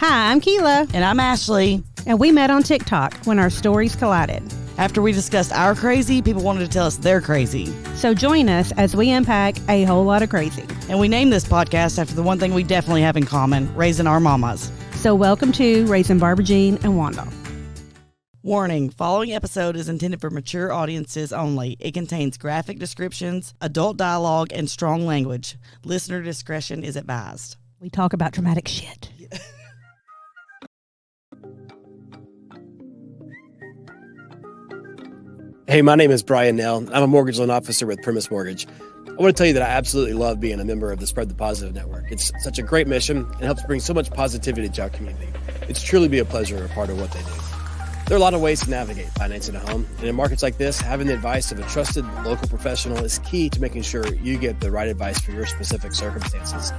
Hi, I'm Kila. And I'm Ashley. And we met on TikTok when our stories collided. After we discussed our crazy, people wanted to tell us they're crazy. So join us as we unpack a whole lot of crazy. And we named this podcast after the one thing we definitely have in common, raising our mamas. So welcome to Raising Barbara Jean and Wanda. Warning, following episode is intended for mature audiences only. It contains graphic descriptions, adult dialogue, and strong language. Listener discretion is advised. We talk about dramatic shit. Hey, my name is Brian Nell. I'm a mortgage loan officer with Primis Mortgage. I want to tell you that I absolutely love being a member of the Spread the Positive Network. It's such a great mission and helps bring so much positivity to our community. It's truly be a pleasure to be a part of what they do. There are a lot of ways to navigate financing a home, and in markets like this, having the advice of a trusted local professional is key to making sure you get the right advice for your specific circumstances.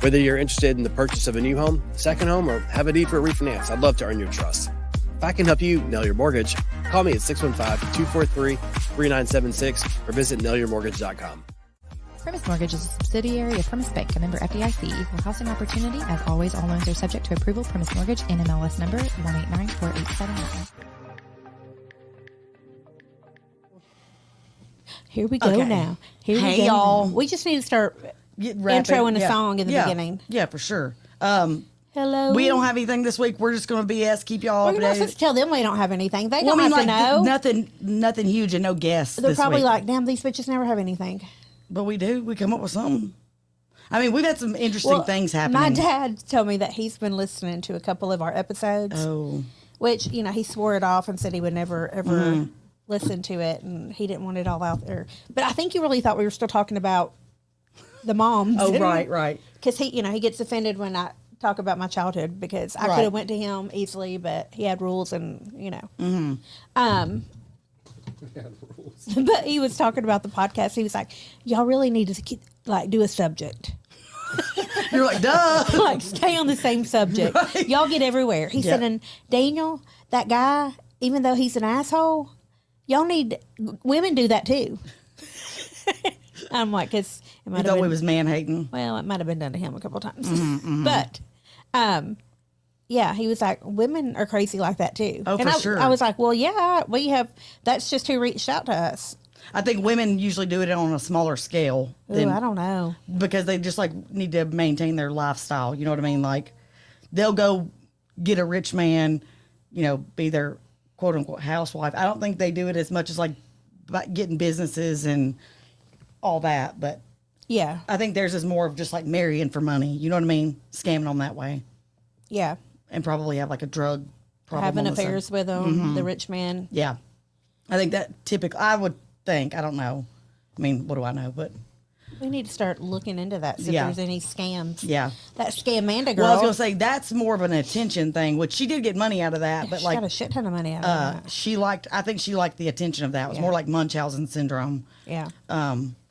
Whether you're interested in the purchase of a new home, second home, or have a need for a refinance, I'd love to earn your trust. If I can help you nail your mortgage, call me at 615-243-3976 or visit nailyourmortgage.com. Primis Mortgage is a subsidiary of Primis Bank, a member FDIC, equal housing opportunity. As always, all loans are subject to approval. Primis Mortgage, NMLS number 1894879. Here we go now. Here we go y'all. now. We just need to start Rapping. introing a song in the beginning. Yeah, for sure. Hello. We don't have anything this week. We're just going to BS, keep y'all Well, you're not updated. supposed to tell them we don't have anything. They don't have to know. Nothing huge and no guests They're this probably week. like, damn, these bitches never have anything. But we do. We come up with something. I mean, we've had some interesting things happening. My dad told me that he's been listening to a couple of our episodes. Oh. Which, you know, he swore it off and said he would never, ever listen to it. And he didn't want it all out there. But I think he really thought we were still talking about the moms. Oh, right. Because he gets offended when I talk about my childhood because I could have went to him easily, but he had rules and, you know. But he was talking about the podcast. He was like, y'all really need to do a subject. You're like, duh. Like, stay on the same subject. Right. Y'all get everywhere. He said, and Daniel, that guy, even though he's an asshole, women do that too. I'm like, because it might You have thought been, we was man-hating? well, it might have been done to him a couple of times. But, yeah, he was like, women are crazy like that too. Oh, and for sure. I was like, well, yeah, that's just who reached out to us. I think women usually do it on a smaller scale. Ooh, I don't know. Because they just need to maintain their lifestyle. You know what I mean? Like, they'll go get a rich man, be their quote unquote housewife. I don't think they do it as much as getting businesses and all that. But Yeah. I think theirs is more of just marrying for money. You know what I mean? Scamming them that way. Yeah. And probably have a drug problem. Having on the side. affairs with them, the rich man. Yeah. I think that typically, I would think, I don't know. I mean, what do I know? But We need to start looking into that, see if there's any scams. yeah. That Scamanda girl. Well, I was going to say, that's more of an attention thing, which she did get money out of that. But she got a shit ton of money out of that. I think she liked the attention of that. It was more like Munchausen syndrome. Yeah.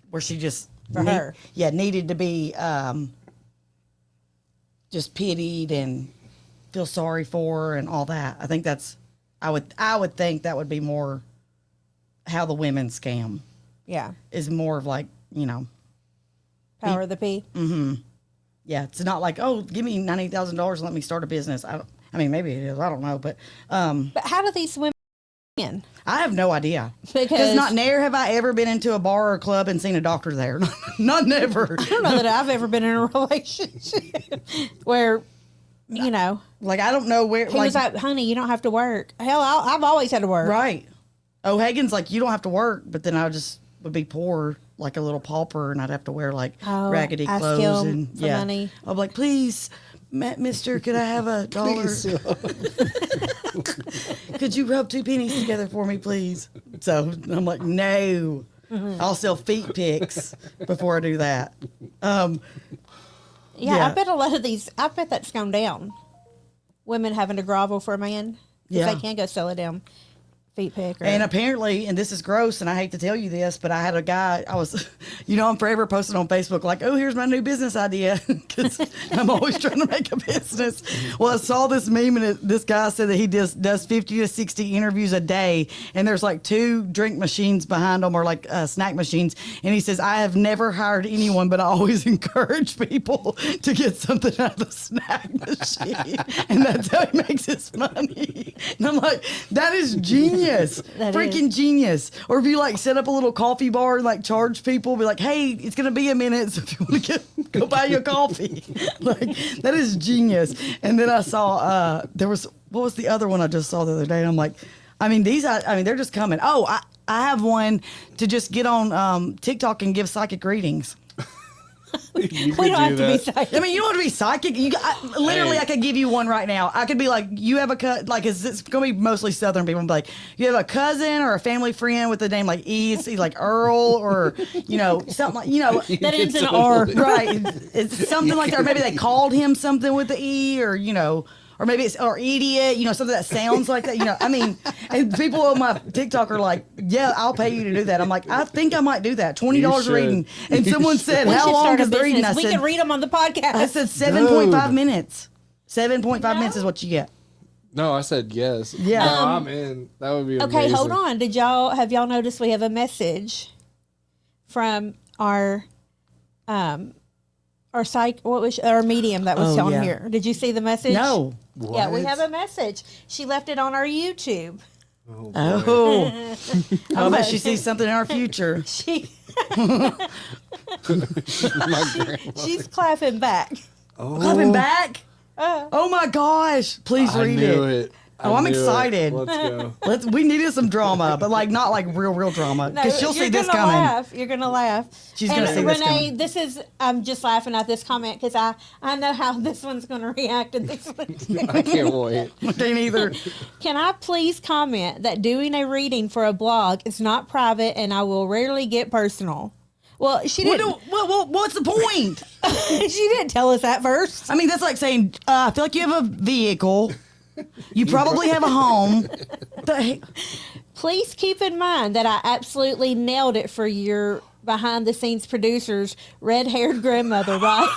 Where she just her. needed to be just pitied and feel sorry for her and all that. I think that's I would think that would be more how the women scam Yeah. is more of Power of the P. yeah, it's not like, oh, give me $90,000 and let me start a business. I mean maybe it is, I don't know, but But how do these women in? I have no idea. Because not never have I ever been into a bar or a club and seen a doctor there. Not never. I don't know that I've ever been in a relationship where, I don't know where. he was like, honey, you don't have to work. Hell, I've always had to work. Right. Oh, Hagen's like, you don't have to work, but then I just would be poor, like a little pauper, and I'd have to wear raggedy ask clothes him and for money. I'm like, please, mister, could I have $1? Could you rub 2 pennies together for me, please? So I'm like, no, I'll sell feet pics before I do that. Yeah, Yeah. I bet a lot of I bet that's gone down. Women having to grovel for a man. Because Yeah. they can't go sell it down feet pick. And apparently, and this is gross, and I hate to tell you this, but I had a guy, I'm forever posting on Facebook like, oh, here's my new business idea, because I'm always trying to make a business. Well, I saw this meme, and this guy said that he does 50 to 60 interviews a day, and there's like 2 drink machines behind them, or like snack machines, and he says, I have never hired anyone, but I always encourage people to get something out of the snack machine, and that's how he makes his money. And I'm like, that is genius. Freaking genius. Or if you like set up a little coffee bar and like charge people, be like, hey, it's gonna be a minute, so if you want to go buy your coffee. Like, that is genius. And then I saw what was the other one I just saw the other day, and I'm like, they're just coming. Oh, I have one to just get on TikTok and give psychic readings. We don't have to be psychic. I mean, you don't have to be psychic. I could give you one right now. I could be like, you have it's going to be mostly Southern people. Like, you have a cousin or a family friend with the name like E, it's like Earl, or, something like, that ends in R. Right. It's something like that. Or maybe they called him something with the E, or, or maybe it's, or idiot, something that sounds like that, and people on my TikTok are like, yeah, I'll pay you to do that. I'm like, I think I might do that. $20 a reading. And someone said, how long is the reading? We can read them on the podcast. I said 7.5 minutes. 7.5 minutes is what you get. No, I said yes. Yeah. No, I'm in. That would be amazing. Okay, hold on. Have y'all noticed we have a message from our medium that was on here? Did you see the message? No. What? Yeah, we have a message. She left it on our YouTube. Oh. I bet she sees something in our future. She's clapping back. Clapping back? Oh my gosh. Please read it. I knew it. I'm excited. Let's go. We needed some drama, but like not like real drama, because she'll see this coming. You're gonna laugh. She's gonna see Renee, this coming. I'm just laughing at this comment because I know how this one's gonna react to this one. I can't wait. I can't either. Can I please comment that doing a reading for a blog is not private, and I will rarely get personal. Well, she didn't. What's the point? She didn't tell us that first. I mean, that's like saying, I feel like you have a vehicle. You probably have a home. Please keep in mind that I absolutely nailed it for your behind-the-scenes producer's red-haired grandmother, right?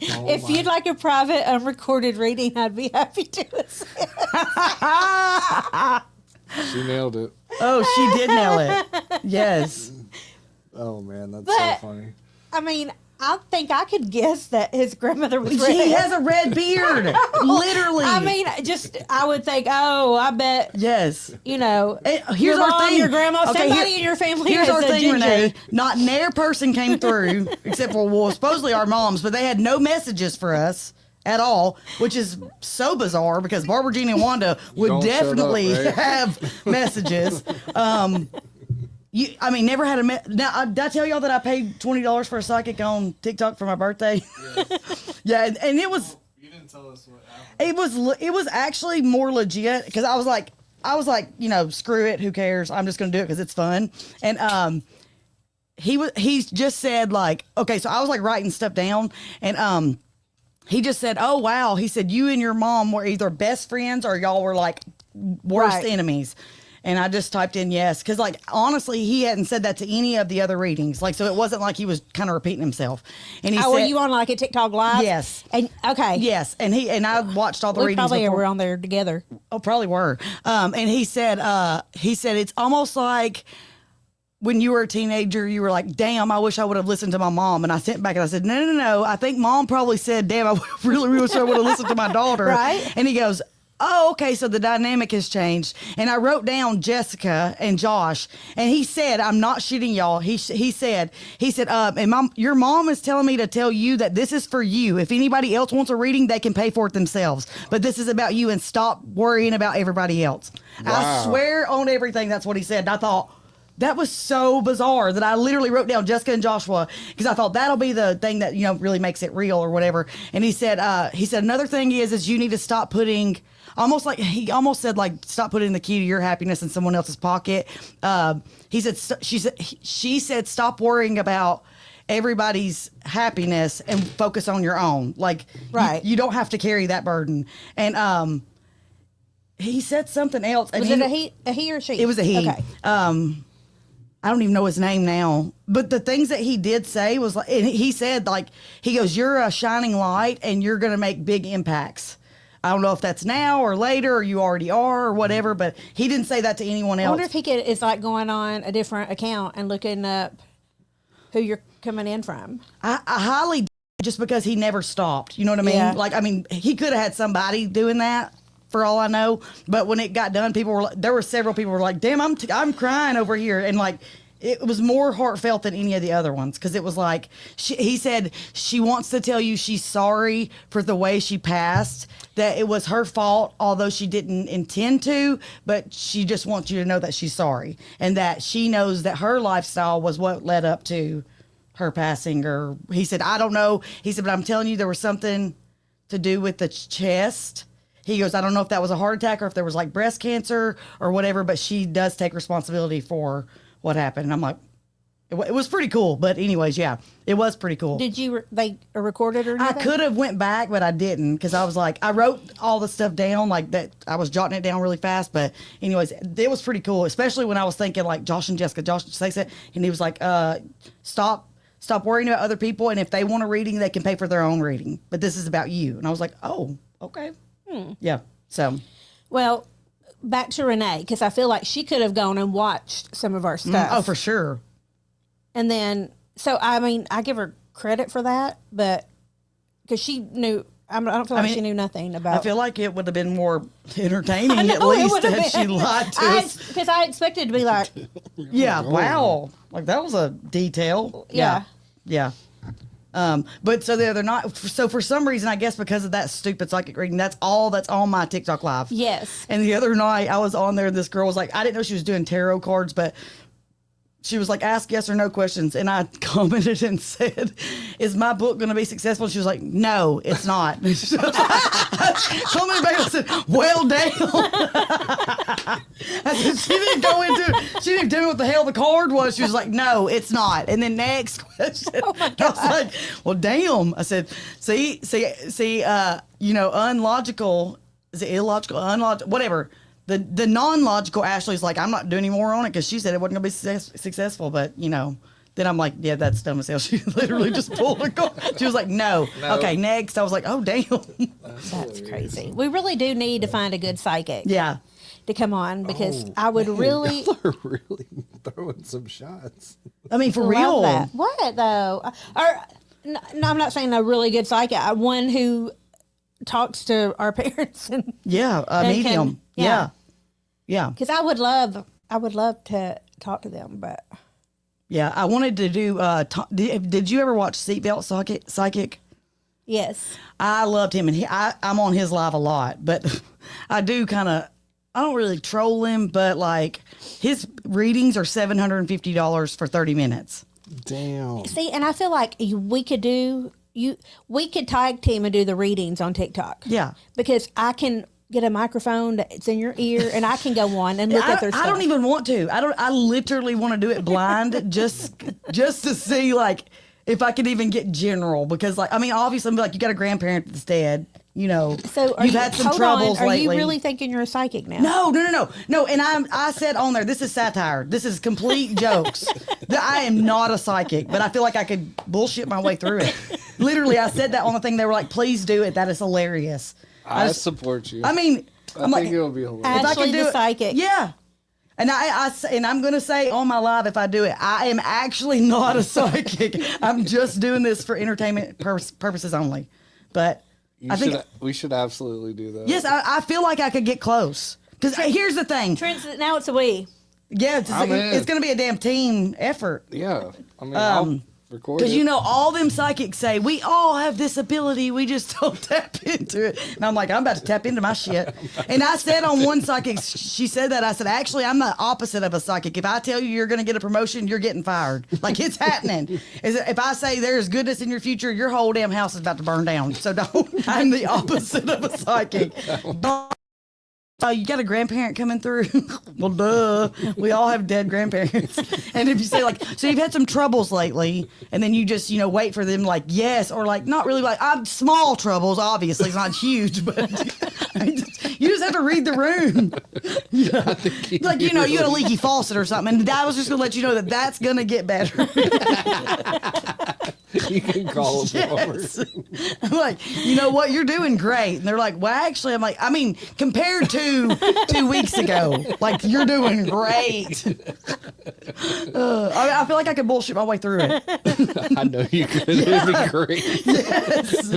If you'd like a private, unrecorded reading, I'd be happy to assist. She nailed it. Oh, she did nail it. Yes. Oh, man, that's so funny. I mean, I think I could guess that his grandmother was red. He has a red beard. Literally. I mean, I would think, I bet. Yes. Here's your our thing. Your grandma, somebody in your family here's has our a thing, ginger. Renee. Not near person came through, except for, supposedly our moms, but they had no messages for us at all, which is so bizarre because Barbara Jean and Wanda would definitely have messages. Never had now, did I tell y'all that I paid $20 for a psychic on TikTok for my birthday? Yeah, and it was. You didn't tell us what happened. It was actually more legit because I was like, screw it, who cares? I'm just gonna do it because it's fun. And he just said like, okay, so I was like writing stuff down, and he just said, oh wow, he said you and your mom were either best friends or y'all were like worst enemies. And I just typed in yes, because like honestly, he hadn't said that to any of the other readings. Like, so it wasn't like he was kind of repeating himself. And he said, were you on like a TikTok live? Yes. And okay. Yes, and I watched all the we readings. Probably before. were on there together. Oh, probably were. And he said it's almost like when you were a teenager, you were like, damn, I wish I would have listened to my mom. And I sent back and I said, no. I think mom probably said, damn, I really wish I would have listened to my daughter. Right. And he goes, oh, okay, so the dynamic has changed. And I wrote down Jessica and Josh, and he said, I'm not shitting y'all. He said, and your mom is telling me to tell you that this is for you. If anybody else wants a reading, they can pay for it themselves. But this is about you, and stop worrying about everybody else. Wow. I swear on everything that's what he said. And I thought, that was so bizarre that I literally wrote down Jessica and Joshua because I thought that'll be the thing that, really makes it real or whatever. And he said another thing is you need to stop putting, he almost said like, stop putting the key to your happiness in someone else's pocket. She said, stop worrying about everybody's happiness and focus on your own. Like, right. You don't have to carry that burden. And, he said something else. And Was it a he or she? It was a he. Okay. I don't even know his name now, but the things that he did say was like, and he said like, he goes, "You're a shining light and you're going to make big impacts." I don't know if that's now or later or you already are or whatever, but he didn't say that to anyone else. I wonder if is like going on a different account and looking up who you're coming in from. I highly just because he never stopped. You know what I mean? Yeah. Like, I mean, he could have had somebody doing that for all I know. But when it got done, there were several people who were like, "Damn, I'm crying over here," and like. It was more heartfelt than any of the other ones because it was like he said she wants to tell you she's sorry for the way she passed, that it was her fault, although she didn't intend to, but she just wants you to know that she's sorry and that she knows that her lifestyle was what led up to her passing. Or he said, "I don't know." He said, "But I'm telling you, there was something to do with the chest." He goes, "I don't know if that was a heart attack or if there was like breast cancer or whatever, but she does take responsibility for what happened." And I'm like, it was pretty cool. But anyways, yeah, it was pretty cool. Did you record it or anything? I could have went back, but I didn't because I was like, I wrote all the stuff down like that. I was jotting it down really fast. But anyways, it was pretty cool, especially when I was thinking like Josh and Jessica. Josh says it, and he was like, stop worrying about other people. And if they want a reading, they can pay for their own reading. But this is about you." And I was like, "Oh, okay." Yeah. So. Well, back to Renee, because I feel like she could have gone and watched some of our stuff. Oh, for sure. And then, so, I mean, I give her credit for that, but because she knew, I don't feel like she knew nothing about. I feel like it would have been more entertaining at least had she lied to us. Because I expected to be like, yeah, wow. Like that was a detail. Yeah. Yeah. But so the other night, so for some reason, I guess because of that stupid psychic reading, that's on my TikTok live. Yes. And the other night I was on there, this girl was like, I didn't know she was doing tarot cards, but she was like, ask yes or no questions. And I commented and said, "Is my book going to be successful?" She was like, "No, it's not." I commented back and said, "Well, damn." I said, she didn't tell me what the hell the card was. She was like, "No, it's not." And then next question, I was like, "Well, damn." I said, see, unlogical, is it illogical, unlogical, whatever. The non-logical Ashley's like, "I'm not doing any more on it," because she said it wasn't going to be successful. But, then I'm like, yeah, that's dumb as hell. She literally just pulled a card. She was like, no. Okay, next. I was like, oh, damn. That's crazy. We really do need to find a good psychic. Yeah. To come on because I would really. Y'all are really throwing some shots. I mean, for real. That. What, though? No, I'm not saying a really good psychic. One who talks to our parents. And a medium. Yeah. Because I would love to talk to them, but yeah, I wanted to do. Did you ever watch Seatbelt Psychic? Yes, I loved him, and I'm on his live a lot, but I do kind of. I don't really troll him, but like his readings are $750 for 30 minutes. Damn. See, and I feel like we could tag team and do the readings on TikTok. Yeah, because I can get a microphone that's in your ear and I can go on and look at their stuff. I don't even want to. I literally want to do it blind just to see like if I could even get general, because like, I mean, obviously like you got a grandparent that's dead, So you've had some troubles lately. Are you really thinking you're a psychic now? No. And I said on there, this is satire. This is complete jokes. I am not a psychic, but I feel like I could bullshit my way through it. Literally, I said that on the thing. They were like, "Please do it. That is hilarious." I support you. I mean, I think it'll be hilarious. Ashley the psychic. Yeah. And I'm going to say on my live, if I do it, I am actually not a psychic. I'm just doing this for entertainment purposes only. But we should absolutely do that. Yes, I feel like I could get close. Because here's the thing. Now it's a we. Yeah, it's going to be a damn team effort. Yeah. I mean, I'll record it. Because, all them psychics say, we all have this ability, we just don't tap into it. And I'm like, I'm about to tap into my shit. And I said on one psychic, she said that, I said, actually, I'm the opposite of a psychic. If I tell you you're going to get a promotion, you're getting fired. Like, it's happening. If I say there's goodness in your future, your whole damn house is about to burn down. So I'm the opposite of a psychic. Oh, you got a grandparent coming through? Well, duh. We all have dead grandparents. And if you say, like, so you've had some troubles lately, and then you just, wait for them, like, yes, or, like, not really, like, I'm small troubles, obviously. It's not huge, but You just have to read the room. Yeah. Like, you had a leaky faucet or something, and Dad was just going to let you know that that's going to get better. You can call them Yes. I'm like, you know what? You're doing great. And they're like, well, actually, I'm like, I mean, compared to 2 weeks ago, like, you're doing great. I feel like I could bullshit my way through it. I know you could. It'd be great. Yes.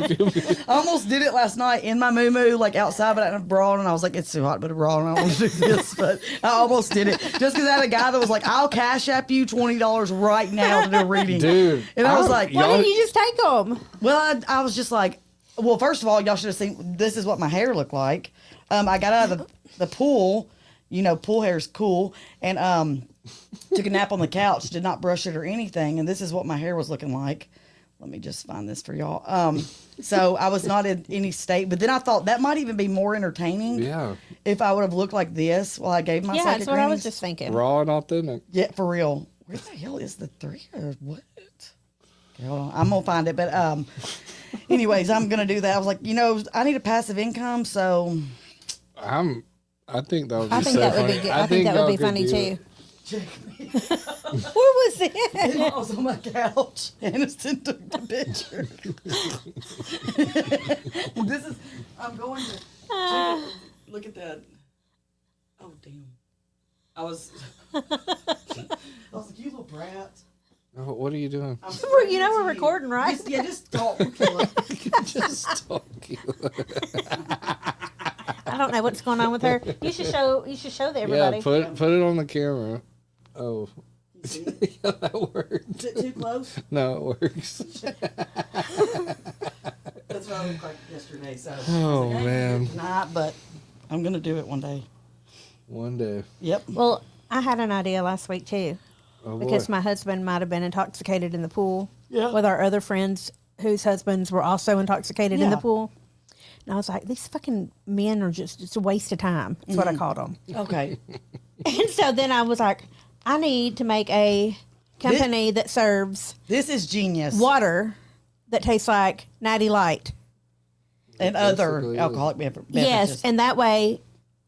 I almost did it last night in my moo-moo, like outside, but I had a bra on, and I was like, it's too hot to put a bra on. I don't want to do this, but I almost did it. Just because I had a guy that was like, I'll cash app you $20 right now to do a reading. Dude. And I was like, why didn't you just take them? well, I was just like, well, first of all, y'all should have seen, this is what my hair looked like. I got out of the pool, pool hair is cool, and took a nap on the couch, did not brush it or anything, and this is what my hair was looking like. Let me just find this for y'all. So I was not in any state, but then I thought that might even be more entertaining. Yeah. If I would have looked like this while I gave my Yeah, psychic that's what I was readings. just thinking. Raw and authentic. Yeah, for real. Where the hell is the 3 or what? Okay, hold on. I'm gonna find it, but anyways, I'm gonna do that. I was like, I need a passive income, so I think that would be I think so that would funny. be good. I think that would be funny too. Where was it? I was on my couch. Aniston took the picture. I'm going to look at that. Oh, damn. I was like, you little brat. Oh, what are you doing? We're recording, right? Just talk. Just talking. I don't know what's going on with her. You should show everybody. Yeah, put it on the camera. Oh. Yeah, that worked. Is it too close? No, it works. That's what I looked like yesterday. So Oh, man. Not, but I'm gonna do it one day. One day. Yep. Well, I had an idea last week too, Oh, because boy. my husband might have been intoxicated in the pool Yeah. with our other friends whose husbands were also intoxicated in the Yeah. pool. And I was like, these fucking men are it's a waste of time. That's what I called them. Okay. And so then I was like, I need to make a company that serves This is genius. water that tastes like Natty Light. And Basically other is. alcoholic beverages. Yes, and that way,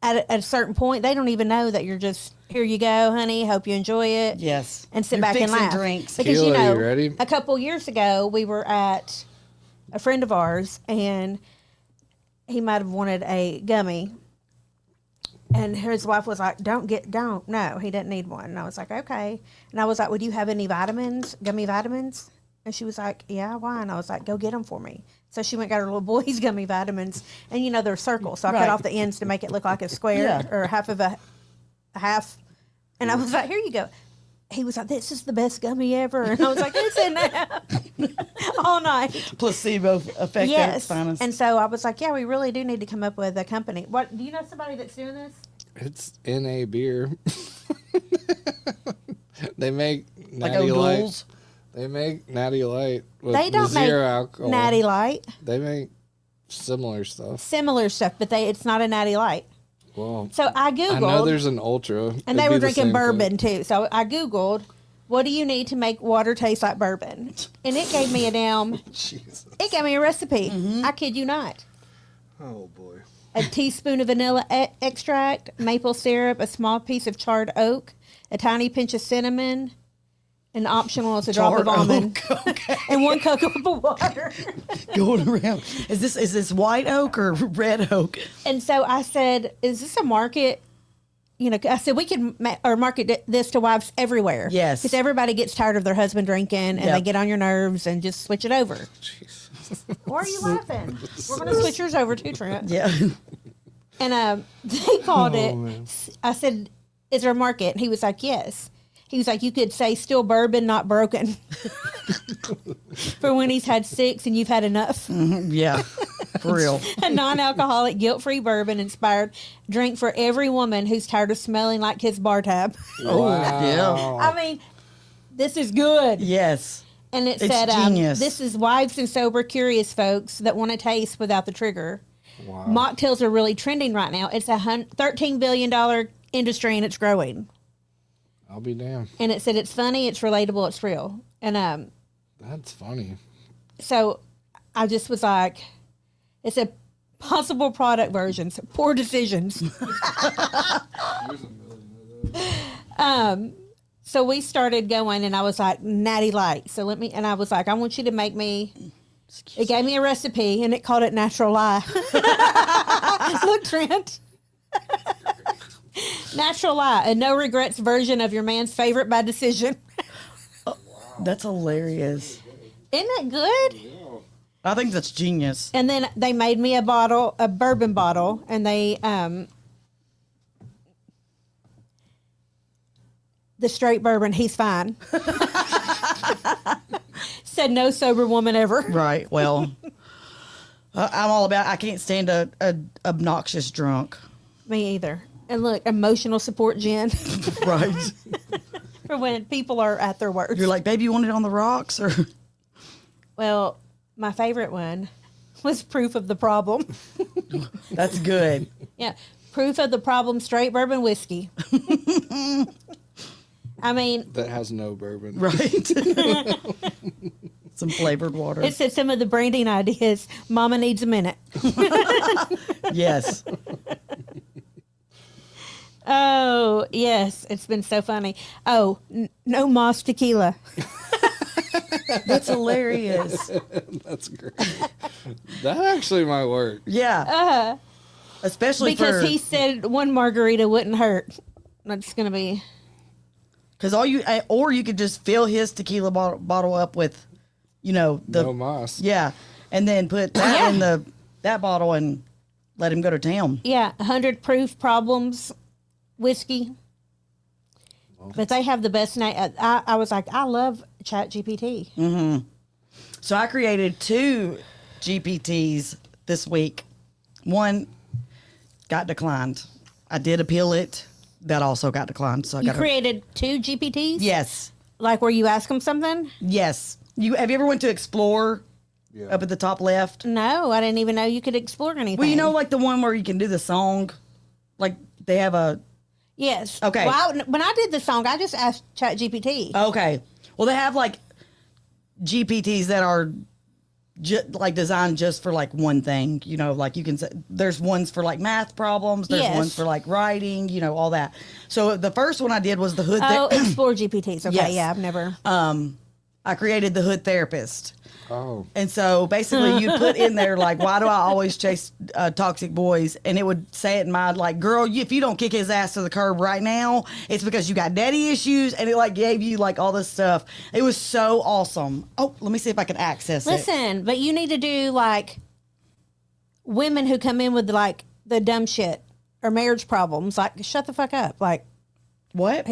at a certain point, they don't even know that you're just, here you go, honey, hope you enjoy it. Yes. And sit You're back and fixing laugh. drinks. Because, Kila, you ready? a couple years ago, we were at a friend of ours, and he might have wanted a gummy. And his wife was like, no, he didn't need one. And I was like, okay. And I was like, would you have any vitamins, gummy vitamins? And she was like, yeah, why? And I was like, go get them for me. So she went and got her little boy's gummy vitamins. And, they're circles. So I cut Right. off the ends to make it look like a square Yeah. or half of a half. And I was like, here you go. He was like, this is the best gummy ever. And I was like, it's in there all night. Placebo effect at its Yes. finest. And so I was like, yeah, we really do need to come up with a company. What, do you know somebody that's doing this? It's NA beer. They make like Natty Light. O'Doul's. They make Natty Light with They don't make zero alcohol. Natty Light. They make similar stuff. Similar stuff, but it's not a Natty Light. Well, So I Googled. I know there's an ultra, and It'd they be were the drinking same bourbon thing. too. So I Googled, what do you need to make water taste like bourbon? And it gave me Jesus. it gave me a recipe. I kid you not. Oh boy. A teaspoon of vanilla extract, maple syrup, a small piece of charred oak, a tiny pinch of cinnamon, and optional is a drop of Charred almond, oak, okay. and 1 cup of water. Going around. Is this white oak or red oak? And so I said, is this a market? I said, we could market this to wives everywhere. Yes. Because everybody gets tired of their husband drinking and they Yep. get on your nerves and just switch it over. Jesus. Why are you laughing? We're going to switch yours over too, Trent. Yeah. And they called man. it, I said, is there a market? And he was like, yes. He was like, you could say still bourbon, not broken. For when he's had 6 and you've had enough. Yeah. For real. A non-alcoholic, guilt-free bourbon-inspired drink for every woman who's tired of smelling like his bar tab. Oh, Wow. I mean, this is good. Yes. And it It's said, genius. this is wives and sober, curious folks that want to taste without the trigger. Wow. Mocktails are really trending right now. It's a $13 billion industry, and it's growing. I'll be damned. And it said it's funny, it's relatable, it's real. And That's funny. so I just was like, it's a possible product versions, poor decisions. So we started going, and I was like, Natty Light. So and I was like, I want you to make me. It gave me a recipe, and it called it Natural Lie. Look, Trent. Natural Lie, a no regrets version of your man's favorite by decision. That's hilarious. Isn't that good? I think that's genius. And then they made me a bourbon bottle, and they the straight bourbon, he's fine. Said no sober woman ever. Right. Well, I'm all about. I can't stand a obnoxious drunk. Me either. And look, emotional support gin. Right. For when people are at their worst. You're like, baby, you want it on the rocks, or? Well, my favorite one was Proof of the Problem. That's good. Yeah. Proof of the Problem straight bourbon whiskey. I mean, That has no bourbon. Right. Some flavored water. it said some of the branding ideas. Mama needs a minute. Yes. Oh, yes. It's been so funny. Oh, no moss tequila. That's hilarious. That's great. That actually might work. Yeah. Especially Because he said one margarita wouldn't hurt. That's going to be... Because or you could just fill his tequila bottle up with, No moss. Yeah, and then put that in that bottle and let him go to town. Yeah, 100 proof problems whiskey. But they have the best name. I was like, I love Chat GPT. Mm-hmm. So I created 2 GPTs this week. One got declined. I did appeal it. That also got declined. So You created 2 GPTs? Yes. Like where you ask them something? Yes. Have you ever went to Explore up at the top left? No, I didn't even know you could explore anything. Well, like the one where you can do the song, like they have a. Yes. Okay. Well, when I did the song, I just asked Chat GPT. Okay. Well, they have like GPTs that are like designed just for like one thing, like you can say there's ones for like math problems, there's ones for like writing, all that. So the first one I did was the hood. Explore GPTs. Okay. Yes. Yeah, I've never. I created the hood therapist. Oh. And so basically you put in there like, why do I always chase toxic boys? And it would say it in my like, girl, if you don't kick his ass to the curb right now, it's because you got daddy issues. And it like gave you like all this stuff. It was so awesome. Oh, let me see if I can access it. Listen, but you need to do like women who come in with like the dumb shit or marriage problems. Like, shut the fuck up. Like, what?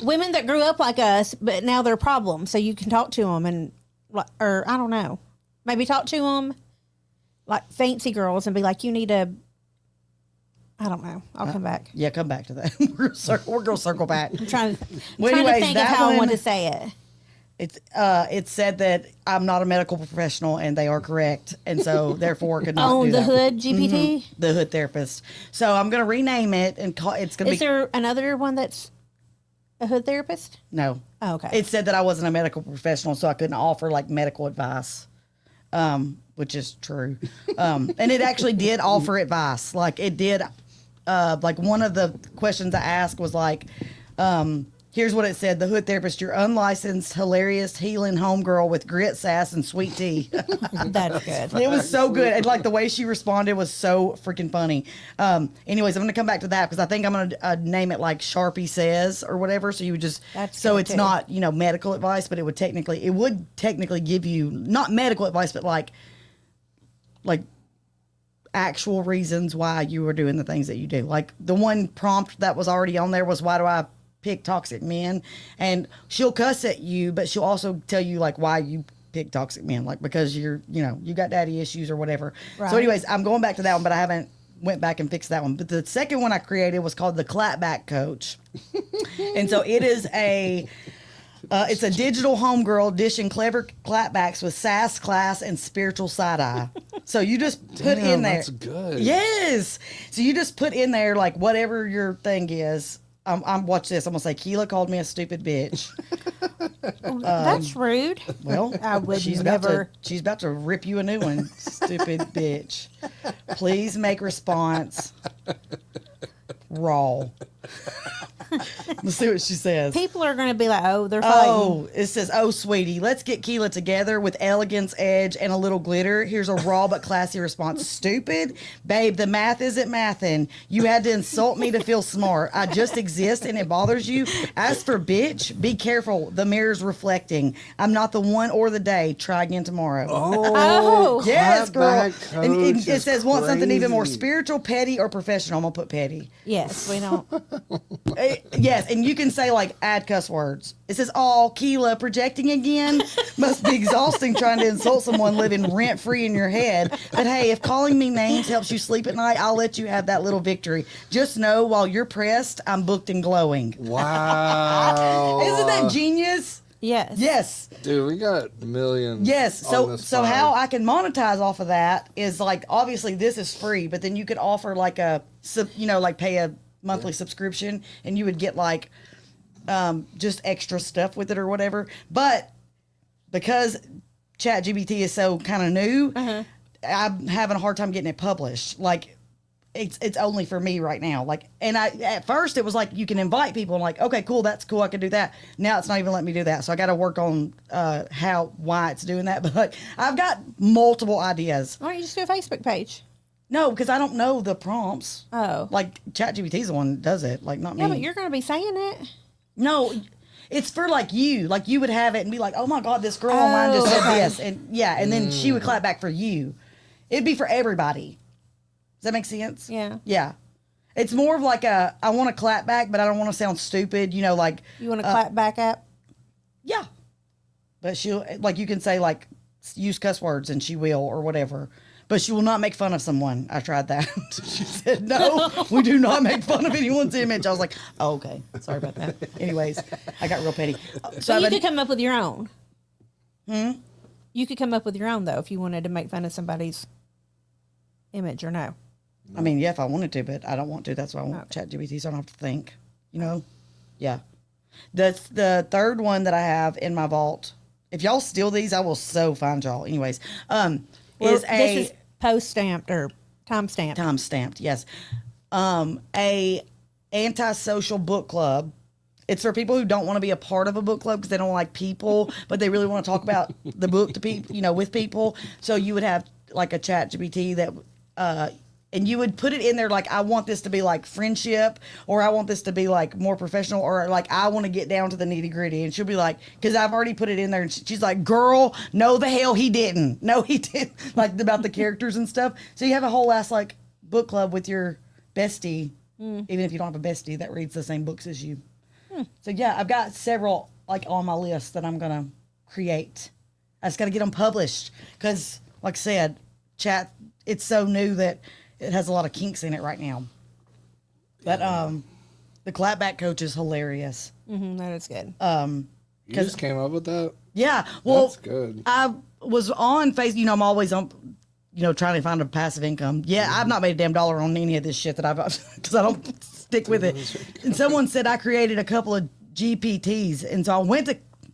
Women that grew up like us, but now they're problems. So you can talk to them and, or I don't know, maybe talk to them like fancy girls and be like, you need to, I don't know. I'll come back. Yeah, come back to that. We're going to circle back. I'm trying to anyways, think of how I want to say it. It said that I'm not a medical professional and they are correct. And so therefore could not do the that. hood GPT? Mm-hmm. The hood therapist. So I'm going to rename it and call it's going to be. Is there another one that's a hood therapist? No. Oh, okay. It said that I wasn't a medical professional, so I couldn't offer like medical advice, which is true. And it actually did offer advice. Like it did, like one of the questions I asked was like, here's what it said. The hood therapist, you're unlicensed, hilarious, healing homegirl with grit, sass, and sweet tea. That's good. It was so good. And like the way she responded was so freaking funny. Anyways, I'm going to come back to that because I think I'm going to name it like Sharpie Says or whatever. So you would just, That's so good it's too. not, medical advice, but it would technically give you not medical advice, but like actual reasons why you were doing the things that you do. Like the one prompt that was already on there was, why do I pick toxic men? And she'll cuss at you, but she'll also tell you like why you pick toxic men, like because you got daddy issues or whatever. Right. So anyways, I'm going back to that one, but I haven't went back and fixed that one. But the second one I created was called the Clapback Coach. And so it is it's a digital homegirl dishing clever clapbacks with sass, class, and spiritual side-eye. So you just put in there. That's good. Yes. So you just put in there like whatever your thing is. Watch this. I'm gonna say Kila called me a stupid bitch. That's rude. Well, I would she's never. She's about to rip you a new one, stupid bitch. Please make response raw. Let's see what she says. People are going to be like, oh, they're fighting. Oh, it says, oh, sweetie, let's get Kila together with elegance, edge, and a little glitter. Here's a raw but classy response. Stupid? Babe, the math isn't mathin'. You had to insult me to feel smart. I just exist and it bothers you. As for bitch, be careful. The mirror's reflecting. I'm not the one or the day. Try again tomorrow. Oh. Yes, girl. Clapback And coach it says, want something even more crazy. spiritual, petty, or professional. I'm going to put petty. Yes, we don't. Yes, and you can say like add cuss words. It says, "Oh, Kila projecting again. Must be exhausting trying to insult someone living rent free in your head. But hey, if calling me names helps you sleep at night, I'll let you have that little victory. Just know while you're pressed, I'm booked and glowing." Wow. Isn't that genius? Yes. Yes. Dude, we got millions. Yes. on So this so fire. how I can monetize off of that is like obviously this is free, but then you could offer like like pay a monthly subscription and you would get like just extra stuff with it or whatever. But because Chat GPT is so kind of new, I'm having a hard time getting it published. Like it's only for me right now. Like, and at first it was like you can invite people and like, okay, cool, that's cool, I can do that. Now it's not even letting me do that. So I got to work on why it's doing that. But like, I've got multiple ideas. Why don't you just do a Facebook page? No, because I don't know the prompts. Oh. Like Chat GPT is the one that does it. Like not Yeah, me. but you're going to be saying it. No, it's for like you. Like you would have it and be like, "Oh my God, this girl online just said okay. this," and yeah, and then she would clap back for you. It'd be for everybody. Does that make sense? Yeah. Yeah. It's more of like I want to clap back, but I don't want to sound stupid. You know, like You want to clap back up? yeah. But she'll like you can say like use cuss words and she will or whatever. But she will not make fun of someone. I tried that. She said, no, we do not make fun of anyone's image. I was like, oh, okay. Sorry about that. Anyways, I got real petty. So you could come up with your own. You could come up with your own, though, if you wanted to make fun of somebody's image or no. I mean, yeah, if I wanted to, but I don't want to. That's why I want ChatGPT, so I don't have to think. You know? Yeah. That's the third one that I have in my vault. If y'all steal these, I will so find y'all. Anyways, This is post-stamped or time-stamped. time stamped, yes. A antisocial book club. It's for people who don't want to be a part of a book club because they don't like people, but they really want to talk about the book to people, with people. So you would have like a Chat GPT that, and you would put it in there like, I want this to be like friendship, or I want this to be like more professional, or like I want to get down to the nitty gritty. And she'll be like, because I've already put it in there, and she's like, girl, no, the hell he didn't. No, he didn't. Like about the characters and stuff. So you have a whole ass like book club with your bestie, even if you don't have a bestie that reads the same books as you. So yeah, I've got several like on my list that I'm gonna create. I just got to get them published because, like I said, chat. It's so new that it has a lot of kinks in it right now. But the clapback coach is hilarious. That is good. You just came up with that? Yeah, well, That's good. I was on Facebook. I'm always on, trying to find a passive income. Yeah, I've not made a damn dollar on any of this shit that I've because I don't stick with it. And someone said I created a couple of GPTs, and so I went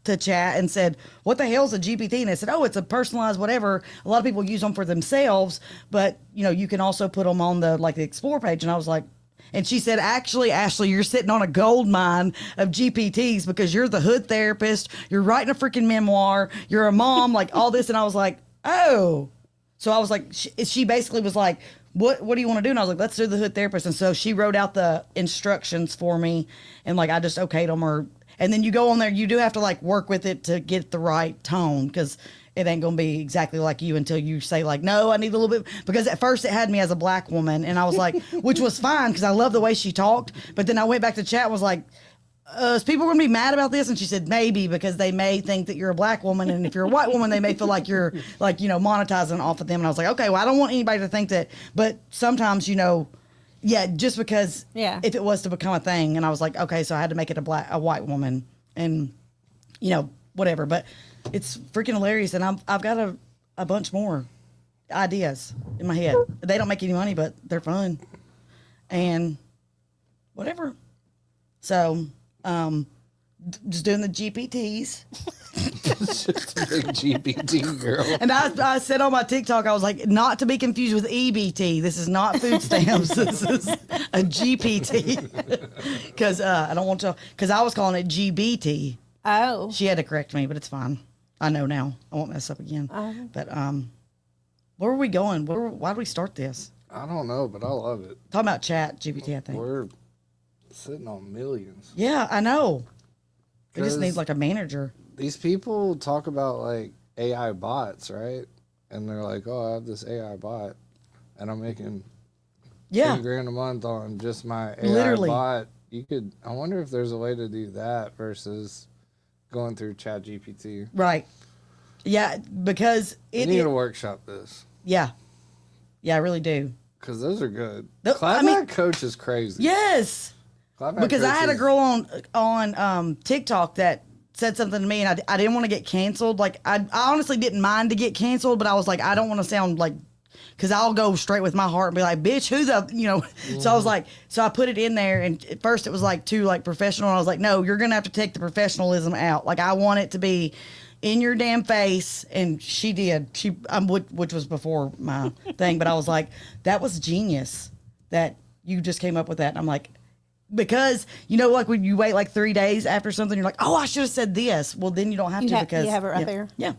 to chat and said, what the hell's a GPT? And they said, oh, it's a personalized whatever. A lot of people use them for themselves, but you can also put them on the explore page. And I was like, and she said, actually, Ashley, you're sitting on a gold mine of GPTs because you're the hood therapist, you're writing a freaking memoir, you're a mom, like all this. And I was like, oh. So I was like, she basically was like, what do you want to do? And I was like, let's do the hood therapist. And so she wrote out the instructions for me, and I just okayed them. And then you go on there, you do have to work with it to get the right tone, because it ain't going to be exactly like you until you say no, I need a little bit. Because at first it had me as a black woman, and I was like, which was fine because I love the way she talked. But then I went back to chat and was like, is people going to be mad about this? And she said, maybe, because they may think that you're a black woman. And if you're a white woman, they may feel like you're monetizing off of them. And I was like, okay, well, I don't want anybody to think that. But sometimes, yeah, just because if it was to become a thing. And I was like, okay, so I had to make it a white woman, and, whatever. But it's freaking hilarious. And I've got a bunch more ideas in my head. They don't make any money, but they're fun. And whatever. So, just doing the GPTs. Just a big GPT girl. And I said on my TikTok, I was like, not to be confused with EBT. This is not food stamps. This is a GPT. Because I don't want to, because I was calling it GBT. Oh. She had to correct me, but it's fine. I know now. I won't mess up again. But where are we going? Why did we start this? I don't know, but I love it. Talking about Chat GPT, I think. We're sitting on millions. Yeah, I know. We just 'Cause need like a manager. These people talk about like AI bots, right? And they're like, "Oh, I have this AI bot, and I'm making Yeah, $2,000 a month on just my AI Literally. bot." You could. I wonder if there's a way to do that versus going through Chat GPT. right. Yeah, because You it. need to workshop this Yeah, I really do. because those are good. I mean- Clapback Coach is crazy. Yes, Clapback because I Coach had a is- girl on TikTok that said something to me, and I didn't want to get canceled. Like I honestly didn't mind to get canceled, but I was like, I don't want to sound like, because I'll go straight with my heart and be like, bitch, who the, you know. So I was like, so I put it in there, and at first it was like too like professional, and I was like, no, you're gonna have to take the professionalism out. Like I want it to be in your damn face. And she did. Which was before my thing, but I was like, that was genius that you just came up with that. And I'm like, because you know, like when you wait like 3 days after something, you're like, oh, I should have said this. Well, then you don't have to because you have it right there. Yeah,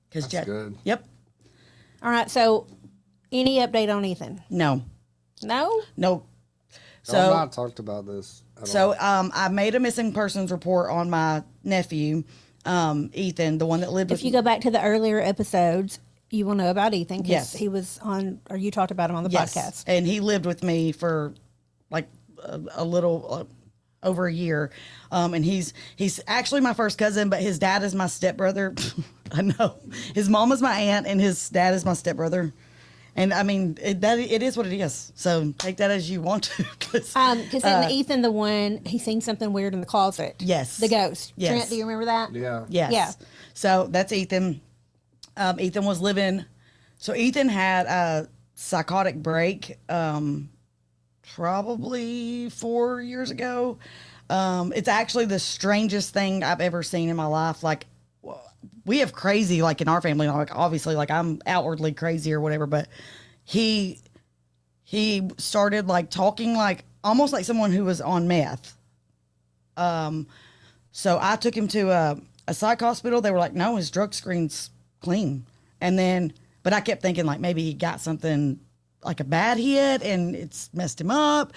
because That's good. Yep. All right. So, any update on Ethan? No. No. I've not talked about this at all. I made a missing persons report on my nephew, Ethan, the one that lived with If you go back to the earlier episodes, you will know about Ethan because Yes. he was on, or you talked about him on the podcast. And he lived with me for like a little over a year. And he's actually my first cousin, but his dad is my stepbrother. I know. His mom is my aunt and his dad is my stepbrother. And I mean, it is what it is. So take that as you want to. Because Isn't Ethan the one, he seen something weird in the closet? Yes. The ghost. Yes. Trent, do you remember that? Yeah. yes. Yeah. So that's Ethan. Ethan was living. So Ethan had a psychotic break probably 4 years ago. It's actually the strangest thing I've ever seen in my life. Like, we have crazy, like in our family, like obviously, like I'm outwardly crazy or whatever, but he started like talking like almost like someone who was on meth. So I took him to a psych hospital. They were like, no, his drug screen's clean. And then, but I kept thinking like maybe he got something like a bad hit and it's messed him up.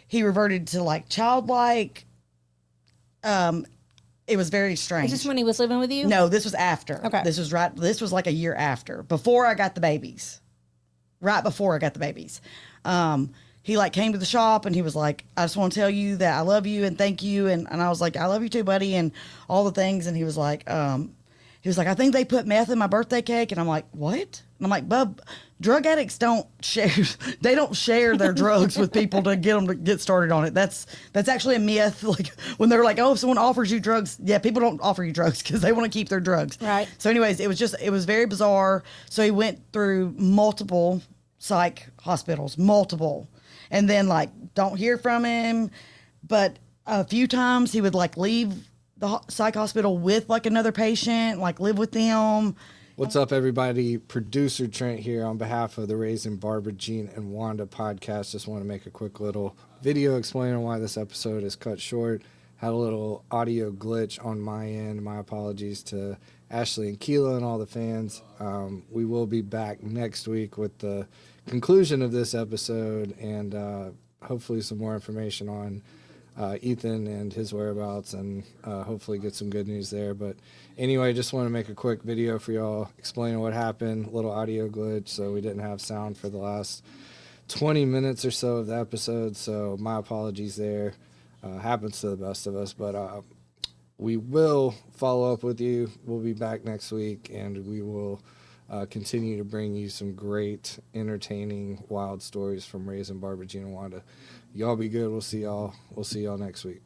He reverted to like childlike. It was very strange. Is this when he was living with you? No, this was after. Okay. This was like a year after, before I got the babies. Right before I got the babies. He like came to the shop and he was like, I just want to tell you that I love you and thank you. And I was like, I love you too, buddy. And all the things. And he was like, I think they put meth in my birthday cake. And I'm like, what? And I'm like, bub, drug addicts don't share. They don't share their drugs with people to get them to get started on it. That's actually a myth. Like when they're like, oh, if someone offers you drugs, yeah, people don't offer you drugs because they want to keep their drugs. Right. So anyways, it was very bizarre. So he went through multiple psych hospitals, and then like don't hear from him. But a few times he would like leave the psych hospital with like another patient, like live with them. What's up, everybody? Producer Trent here on behalf of the Raising Barbara Jean and Wanda podcast. Just want to make a quick little video explaining why this episode is cut short. Had a little audio glitch on my end. My apologies to Ashley and Kila and all the fans. We will be back next week with the conclusion of this episode and hopefully some more information on Ethan and his whereabouts and hopefully get some good news there. But anyway, just want to make a quick video for y'all explaining what happened. A little audio glitch, so we didn't have sound for the last 20 minutes or so of the episode. So my apologies there. Happens to the best of us, but we will follow up with you. We'll be back next week, and we will continue to bring you some great, entertaining, wild stories from Raising Barbara Jean Wanda. Y'all be good. We'll see y'all next week.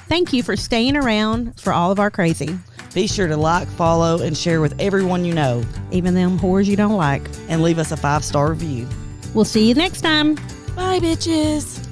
Thank you for staying around for all of our crazy. Be sure to like, follow, and share with everyone you know. Even them whores you don't like. And leave us a 5-star review. We'll see you next time. Bye, bitches.